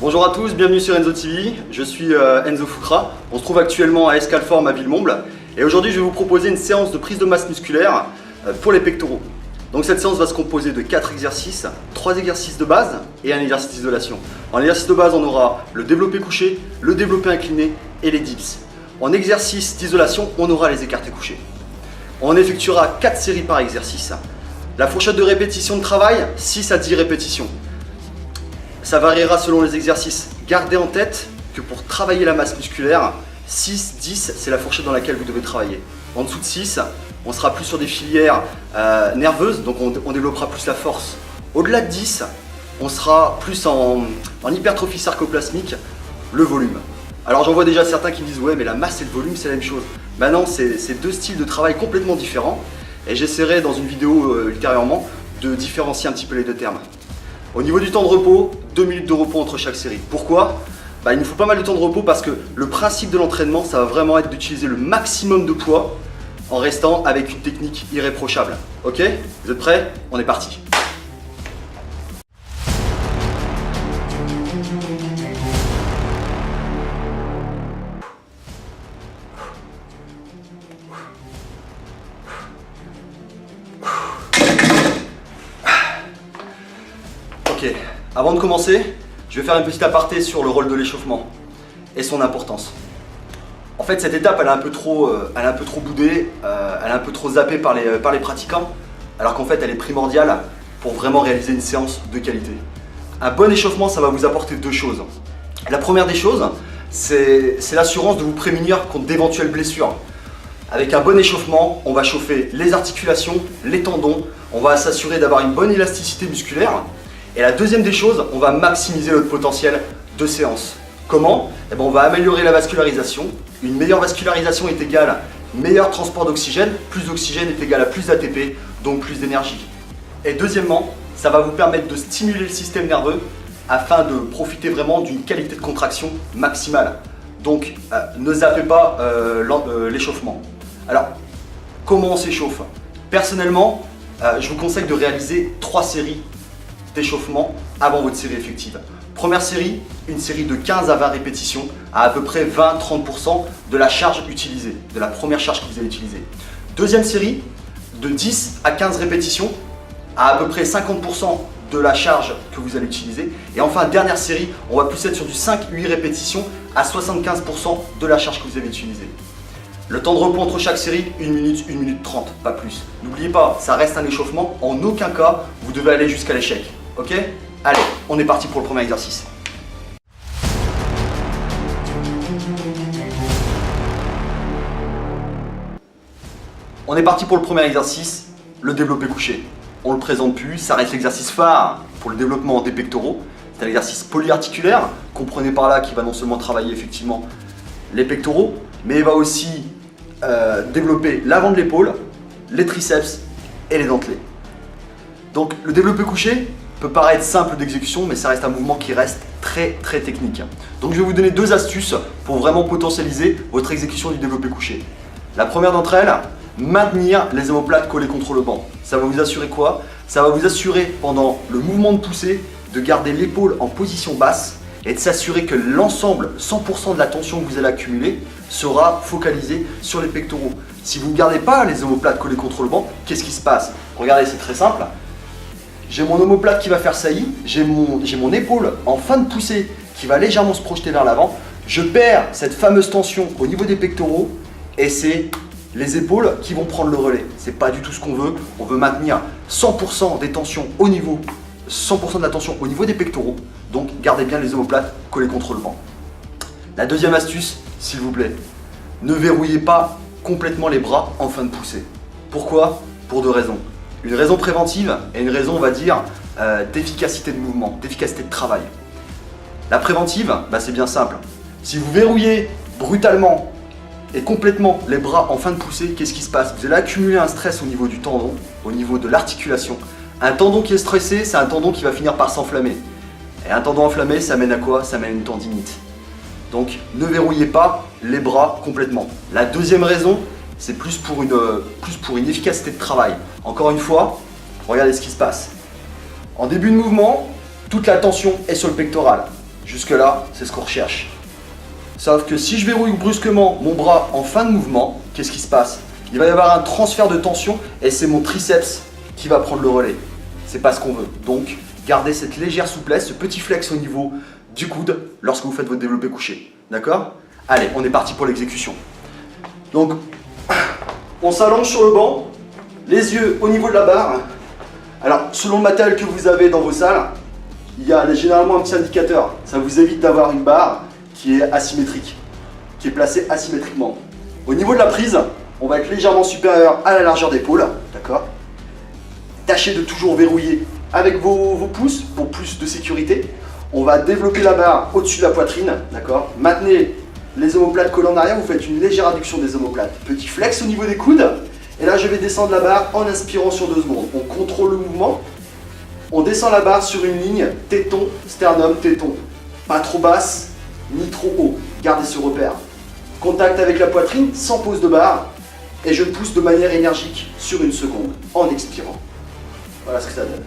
Bonjour à tous, bienvenue sur Enzo TV, je suis Enzo Foucra. On se trouve actuellement à Escalform à Villemomble et aujourd'hui je vais vous proposer une séance de prise de masse musculaire pour les pectoraux. Donc cette séance va se composer de 4 exercices, 3 exercices de base et un exercice d'isolation. En exercice de base on aura le développé couché, le développé incliné et les dips. En exercice d'isolation on aura les écartés couchés. On effectuera 4 séries par exercice. La fourchette de répétition de travail, 6 à 10 répétitions. Ça variera selon les exercices. Gardez en tête que pour travailler la masse musculaire, 6-10 c'est la fourchette dans laquelle vous devez travailler. En dessous de 6, on sera plus sur des filières nerveuses, donc on développera plus la force. Au-delà de 10, on sera plus en hypertrophie sarcoplasmique, le volume. Alors j'en vois déjà certains qui me disent ouais mais la masse et le volume c'est la même chose. Ben non, c'est deux styles de travail complètement différents et j'essaierai dans une vidéo ultérieurement de différencier un petit peu les deux termes. Au niveau du temps de repos, 2 minutes de repos entre chaque série. Pourquoi ? Il nous faut pas mal de temps de repos parce que le principe de l'entraînement, ça va vraiment être d'utiliser le maximum de poids en restant avec une technique irréprochable. Ok ? Vous êtes prêts ? On est parti. Ok, avant de commencer, je vais faire une petite aparté sur le rôle de l'échauffement et son importance. En fait, cette étape, elle est un peu trop boudée, elle est un peu trop zappée par les pratiquants, alors qu'en fait, elle est primordiale pour vraiment réaliser une séance de qualité. Un bon échauffement, ça va vous apporter deux choses. La première des choses, c'est l'assurance de vous prémunir contre d'éventuelles blessures. Avec un bon échauffement, on va chauffer les articulations, les tendons, on va s'assurer d'avoir une bonne élasticité musculaire. Et la deuxième des choses, on va maximiser notre potentiel de séance. Comment ? On va améliorer la vascularisation. Une meilleure vascularisation est égale à meilleur transport d'oxygène. Plus d'oxygène est égal à plus d'ATP, donc plus d'énergie. Et deuxièmement, ça va vous permettre de stimuler le système nerveux afin de profiter vraiment d'une qualité de contraction maximale. Donc ne zappez pas l'échauffement. Alors, comment on s'échauffe ? Personnellement, je vous conseille de réaliser 3 séries d'échauffement avant votre série effective. Première série, une série de 15 à 20 répétitions à peu près 20-30% de la charge utilisée, de la première charge que vous allez utiliser. Deuxième série, de 10 à 15 répétitions à peu près 50% de la charge que vous allez utiliser. Et enfin, dernière série, on va plus être sur du 5-8 répétitions à 75% de la charge que vous avez utilisée. Le temps de repos entre chaque série, 1 minute 30, pas plus. N'oubliez pas, ça reste un échauffement, en aucun cas, vous devez aller jusqu'à l'échec. Ok ? Allez, on est parti pour le premier exercice. On est parti pour le premier exercice, le développé couché. On ne le présente plus, ça reste l'exercice phare pour le développement des pectoraux. C'est un exercice polyarticulaire, comprenez par là qu'il va non seulement travailler effectivement les pectoraux, mais il va aussi développer l'avant de l'épaule, les triceps et les dentelés. Donc le développé couché peut paraître simple d'exécution, mais ça reste un mouvement qui reste très technique. Donc je vais vous donner 2 astuces pour vraiment potentialiser votre exécution du développé couché. La première d'entre elles, maintenir les omoplates collées contre le banc. Ça va vous assurer quoi ? Ça va vous assurer pendant le mouvement de poussée de garder l'épaule en position basse et de s'assurer que l'ensemble, 100% de la tension que vous allez accumuler sera focalisée sur les pectoraux. Si vous ne gardez pas les omoplates collées contre le banc, qu'est-ce qui se passe ? Regardez, c'est très simple. J'ai mon omoplate qui va faire saillie, j'ai mon épaule en fin de poussée qui va légèrement se projeter vers l'avant. Je perds cette fameuse tension au niveau des pectoraux et c'est les épaules qui vont prendre le relais. C'est pas du tout ce qu'on veut. On veut maintenir 100% des tensions au niveau, 100% de la tension au niveau des pectoraux. Donc gardez bien les omoplates collées contre le banc. La deuxième astuce, s'il vous plaît, ne verrouillez pas complètement les bras en fin de poussée. Pourquoi ? Pour 2 raisons. Une raison préventive et une raison, on va dire, d'efficacité de mouvement, d'efficacité de travail. La préventive, c'est bien simple. Si vous verrouillez brutalement et complètement les bras en fin de poussée, qu'est-ce qui se passe ? Vous allez accumuler un stress au niveau du tendon, au niveau de l'articulation. Un tendon qui est stressé, c'est un tendon qui va finir par s'enflammer. Et un tendon enflammé, ça mène à quoi ? Ça mène à une tendinite. Donc ne verrouillez pas les bras complètement. La deuxième raison, c'est plus pour une efficacité de travail. Encore une fois, regardez ce qui se passe. En début de mouvement, toute la tension est sur le pectoral. Jusque là, c'est ce qu'on recherche. Sauf que si je verrouille brusquement mon bras en fin de mouvement, qu'est-ce qui se passe? Il va y avoir un transfert de tension et c'est mon triceps qui va prendre le relais. C'est pas ce qu'on veut. Donc, gardez cette légère souplesse, ce petit flex au niveau du coude lorsque vous faites votre développé couché. D'accord? Allez, on est parti pour l'exécution. Donc, on s'allonge sur le banc, les yeux au niveau de la barre. Alors, selon le matériel que vous avez dans vos salles, il y a généralement un petit indicateur. Ça vous évite d'avoir une barre qui est asymétrique, qui est placée asymétriquement. Au niveau de la prise, on va être légèrement supérieur à la largeur d'épaule, d'accord? Tâchez de toujours verrouiller avec vos pouces pour plus de sécurité. On va développer la barre au-dessus de la poitrine, d'accord? Maintenez les omoplates collées en arrière, vous faites une légère adduction des omoplates. Petit flex au niveau des coudes. Et là, je vais descendre la barre en inspirant sur 2 secondes. On contrôle le mouvement. On descend la barre sur une ligne téton, sternum, téton. Pas trop basse, ni trop haut. Gardez ce repère. Contact avec la poitrine, sans pause de barre. Et je pousse de manière énergique sur 1 seconde, en expirant. Voilà ce que ça donne.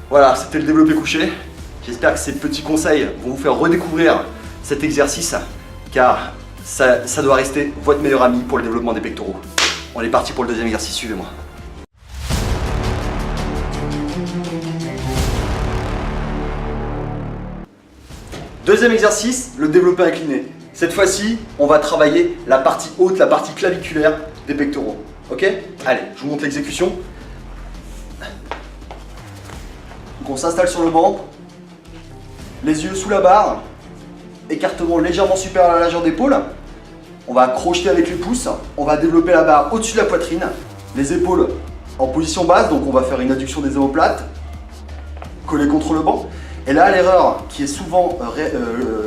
Voilà, c'était le développé couché. J'espère que ces petits conseils vont vous faire redécouvrir cet exercice, car ça doit rester votre meilleur ami pour le développement des pectoraux. On est parti pour le deuxième exercice, suivez-moi. Deuxième exercice, le développé incliné. Cette fois-ci, on va travailler la partie haute, la partie claviculaire des pectoraux. Ok? Allez, je vous montre l'exécution. Donc on s'installe sur le banc, les yeux sous la barre, écartement légèrement supérieur à la largeur d'épaule. On va crocheter avec les pouces, on va développer la barre au-dessus de la poitrine, les épaules en position basse, donc on va faire une adduction des omoplates, coller contre le banc. Et là, l'erreur qui est souvent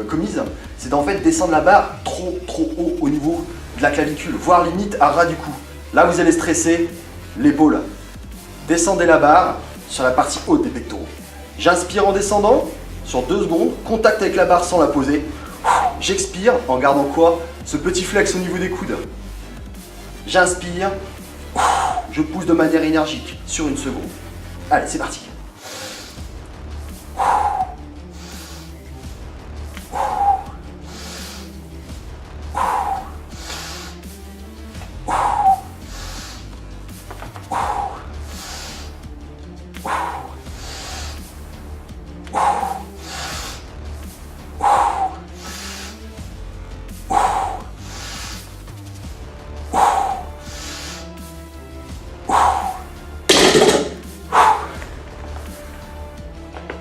commise, c'est d'en fait descendre la barre trop haut au niveau de la clavicule, voire limite à ras du cou. Là, vous allez stresser l'épaule. Descendez la barre sur la partie haute des pectoraux. J'inspire en descendant, sur 2 secondes, contact avec la barre sans la poser. J'expire en gardant quoi? Ce petit flex au niveau des coudes. J'inspire, je pousse de manière énergique sur 1 seconde. Allez, c'est parti.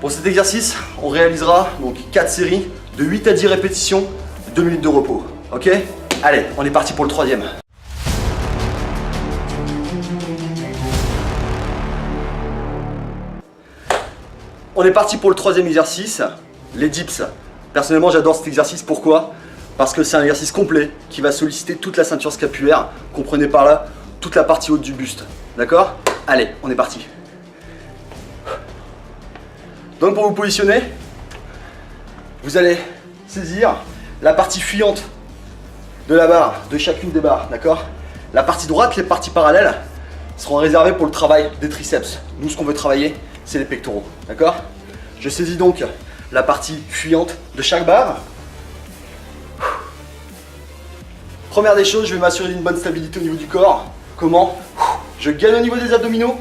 Pour cet exercice, on réalisera donc 4 séries de 8 à 10 répétitions, 2 minutes de repos. Ok? Allez, on est parti pour le troisième. On est parti pour le troisième exercice, les dips. Personnellement, j'adore cet exercice. Pourquoi? Parce que c'est un exercice complet qui va solliciter toute la ceinture scapulaire. Comprenez par là toute la partie haute du buste. D'accord? Allez, on est parti. Donc pour vous positionner, vous allez saisir la partie fuyante de la barre, de chacune des barres, d'accord? La partie droite, les parties parallèles seront réservées pour le travail des triceps. Nous, ce qu'on veut travailler, c'est les pectoraux, d'accord? Je saisis donc la partie fuyante de chaque barre. Première des choses, je vais m'assurer d'une bonne stabilité au niveau du corps. Comment? Je gagne au niveau des abdominaux.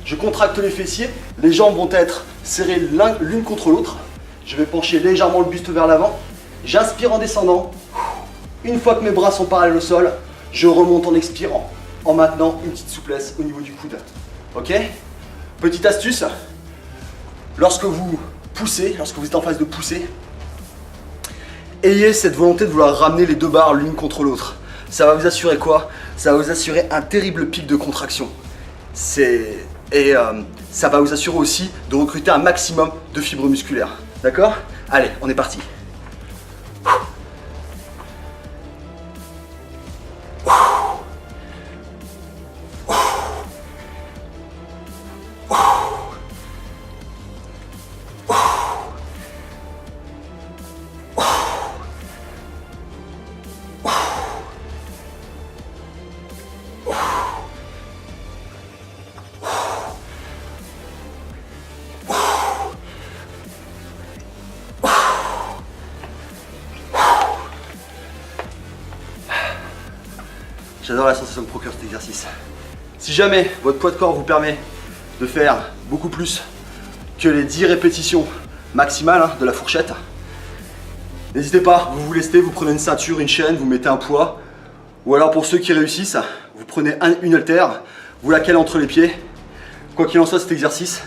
Je contracte les fessiers, les jambes vont être serrées l'une contre l'autre. Je vais pencher légèrement le buste vers l'avant. J'inspire en descendant. Une fois que mes bras sont parallèles au sol, je remonte en expirant, en maintenant une petite souplesse au niveau du coude. Ok? Petite astuce, lorsque vous poussez, lorsque vous êtes en phase de pousser, ayez cette volonté de vouloir ramener les 2 barres l'une contre l'autre. Ça va vous assurer quoi? Ça va vous assurer un terrible pic de contraction. Ça va vous assurer aussi de recruter un maximum de fibres musculaires. D'accord? Allez, on est parti. J'adore la sensation que procure cet exercice. Si jamais votre poids de corps vous permet de faire beaucoup plus que les 10 répétitions maximales de la fourchette, n'hésitez pas, vous vous lestez, vous prenez une ceinture, une chaîne, vous mettez un poids. Ou alors pour ceux qui réussissent, vous prenez une haltère, vous la calez entre les pieds. Quoi qu'il en soit, cet exercice,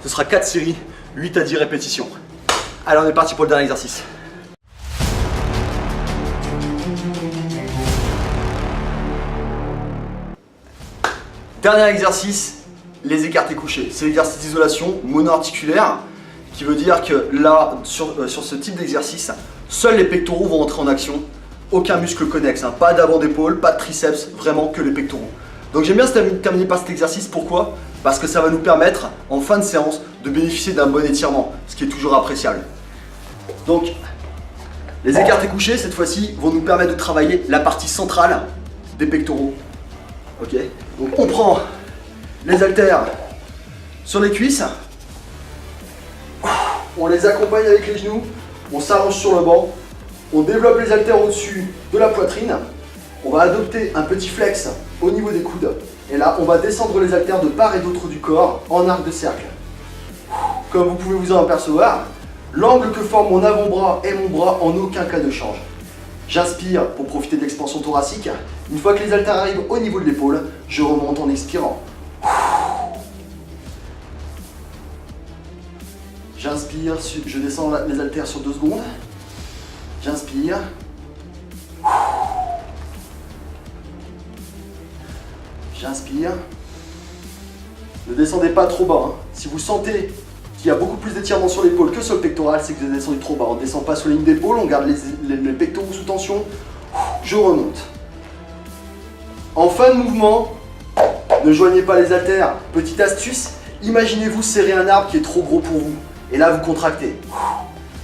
ce sera 4 séries, 8 à 10 répétitions. Allez, on est parti pour le dernier exercice. Dernier exercice, les écartés couchés. C'est l'exercice d'isolation monoarticulaire qui veut dire que là, sur ce type d'exercice, seuls les pectoraux vont entrer en action, aucun muscle connexe, hein. Pas d'avant d'épaule, pas de triceps, vraiment que les pectoraux. Donc j'aime bien terminer par cet exercice, pourquoi? Parce que ça va nous permettre, en fin de séance, de bénéficier d'un bon étirement, ce qui est toujours appréciable. Donc, les écartés couchés, cette fois-ci, vont nous permettre de travailler la partie centrale des pectoraux. Ok, donc on prend les haltères sur les cuisses, on les accompagne avec les genoux, on s'allonge sur le banc, on développe les haltères au-dessus de la poitrine, on va adopter un petit flex au niveau des coudes, et là on va descendre les haltères de part et d'autre du corps en arc de cercle. Comme vous pouvez vous en apercevoir, l'angle que forme mon avant-bras et mon bras en aucun cas ne change. J'inspire pour profiter de l'expansion thoracique. Une fois que les haltères arrivent au niveau de l'épaule, je remonte en expirant. J'inspire, je descends les haltères sur 2 secondes. J'inspire. J'inspire. Ne descendez pas trop bas, hein. Si vous sentez qu'il y a beaucoup plus d'étirement sur l'épaule que sur le pectoral, c'est que vous avez descendu trop bas. On ne descend pas sur la ligne d'épaule, on garde les pectoraux sous tension. Je remonte. En fin de mouvement, ne joignez pas les haltères. Petite astuce, imaginez-vous serrer un arbre qui est trop gros pour vous. Et là, vous contractez.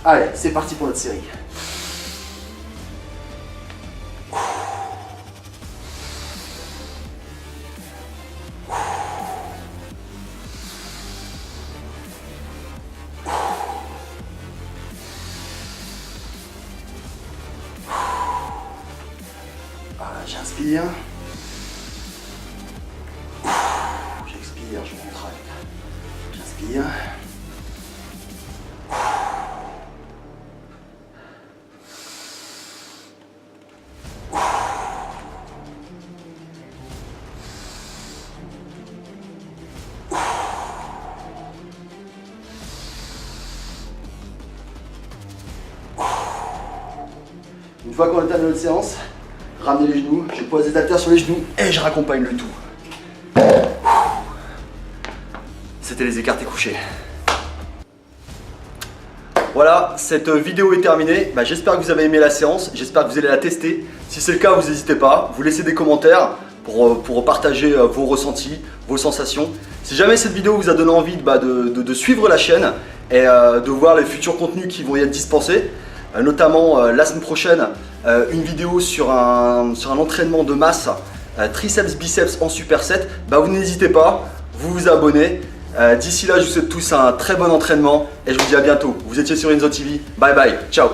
Allez, c'est parti pour notre série. J'inspire. J'expire, je contracte. J'inspire. Une fois qu'on a terminé notre séance, ramenez les genoux, je pose les haltères sur les genoux et je raccompagne le tout. C'était les écartés couchés. Voilà, cette vidéo est terminée. J'espère que vous avez aimé la séance, j'espère que vous allez la tester. Si c'est le cas, vous n'hésitez pas, vous laissez des commentaires pour partager vos ressentis, vos sensations. Si jamais cette vidéo vous a donné envie de suivre la chaîne et de voir les futurs contenus qui vont y être dispensés, notamment la semaine prochaine, une vidéo sur un entraînement de masse triceps biceps en superset, vous n'hésitez pas, vous vous abonnez. D'ici là, je vous souhaite tous un très bon entraînement et je vous dis à bientôt. Vous étiez sur Enzo TV, bye bye, ciao.